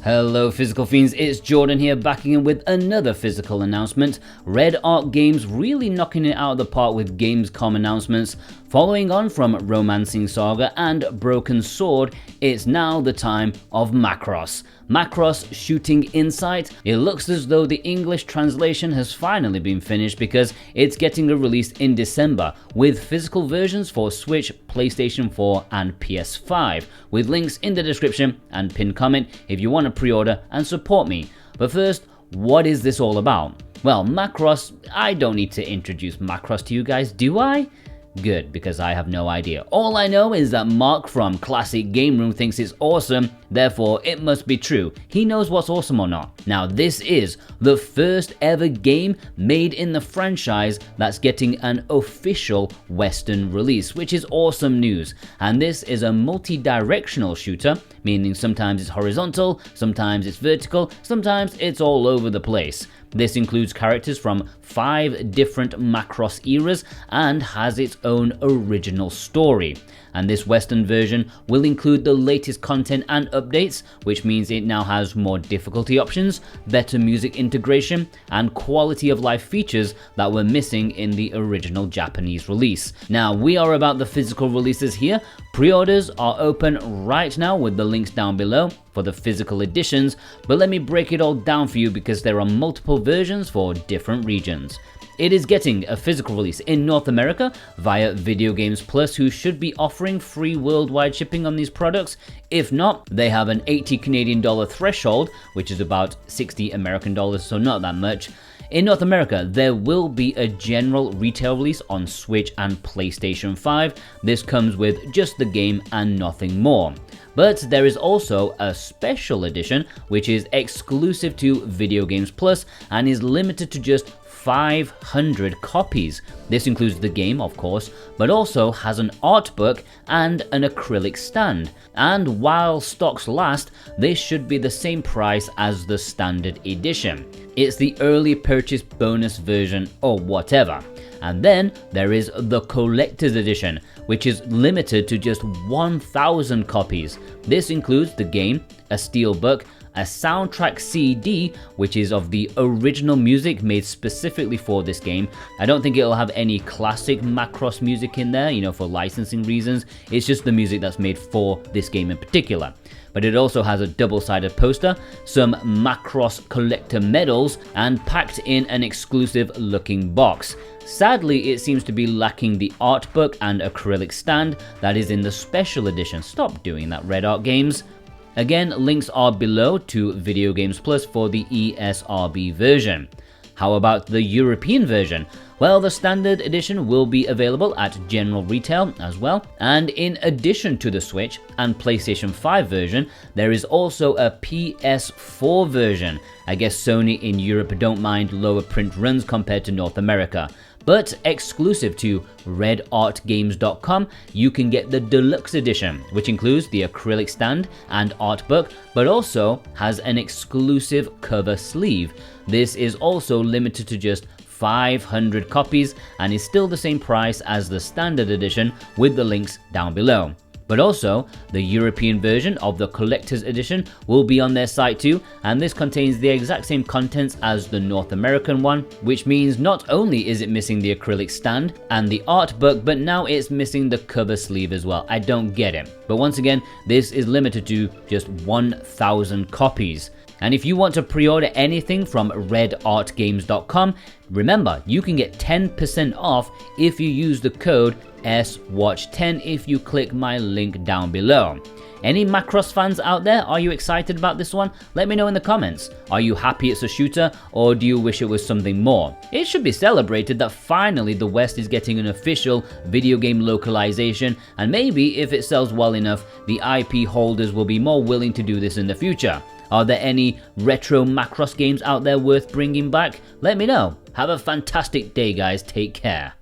Hello Physical Fiends, it's Jordan here backing in with another physical announcement. Red Arc Games really knocking it out of the park with Gamescom announcements. Following on from Romancing Saga and Broken Sword, it's now the time of Macross. Macross Shooting Insight. It looks as though the English translation has finally been finished because it's getting a release in December with physical versions for Switch, PlayStation 4 and PS5, with links in the description and pinned comment if you want to pre-order and support me. But first, what is this all about? Well, Macross, I don't need to introduce Macross to you guys, do I? Good, because I have no idea. All I know is that Mark from Classic Game Room thinks it's awesome, therefore it must be true. He knows what's awesome or not. Now this is the first ever game made in the franchise that's getting an official Western release, which is awesome news. And this is a multi-directional shooter, meaning sometimes it's horizontal, sometimes it's vertical, sometimes it's all over the place. This includes characters from 5 different Macross eras and has its own original story. And this Western version will include the latest content and updates, which means it now has more difficulty options, better music integration, and quality of life features that were missing in the original Japanese release. Now, we are about the physical releases here. Pre-orders are open right now with the links down below for the physical editions, but let me break it all down for you because there are multiple versions for different regions. It is getting a physical release in North America via Video Games Plus, who should be offering free worldwide shipping on these products. If not, they have an $80 Canadian threshold, which is about $60 American dollars, so not that much. In North America, there will be a general retail release on Switch and PlayStation 5. This comes with just the game and nothing more. But there is also a special edition, which is exclusive to Video Games Plus and is limited to just 500 copies. This includes the game, of course, but also has an art book and an acrylic stand. And while stocks last, this should be the same price as the standard edition. It's the early purchase bonus version or whatever. And then there is the collector's edition, which is limited to just 1,000 copies. This includes the game, a steelbook, a soundtrack CD, which is of the original music made specifically for this game. I don't think it'll have any classic Macross music in there, for licensing reasons. It's just the music that's made for this game in particular. But it also has a double-sided poster, some Macross collector medals, and packed in an exclusive looking box. Sadly, it seems to be lacking the art book and acrylic stand that is in the special edition. Stop doing that, Red Arc Games. Again, links are below to Video Games Plus for the ESRB version. How about the European version? Well, the standard edition will be available at general retail as well, and in addition to the Switch and PlayStation 5 version, there is also a PS4 version. I guess Sony in Europe don't mind lower print runs compared to North America. But exclusive to redartgames.com, you can get the deluxe edition, which includes the acrylic stand and art book, but also has an exclusive cover sleeve. This is also limited to just 500 copies and is still the same price as the standard edition with the links down below. But also, the European version of the collector's edition will be on their site too, and this contains the exact same contents as the North American one, which means not only is it missing the acrylic stand and the art book, but now it's missing the cover sleeve as well. I don't get it. But once again, this is limited to just 1,000 copies. And if you want to pre-order anything from redartgames.com, remember, you can get 10% off if you use the code SWATCH10 if you click my link down below. Any Macross fans out there, are you excited about this one? Let me know in the comments. Are you happy it's a shooter, or do you wish it was something more? It should be celebrated that finally the West is getting an official video game localization, and maybe if it sells well enough, the IP holders will be more willing to do this in the future. Are there any retro Macross games out there worth bringing back? Let me know. Have a fantastic day, guys. Take care.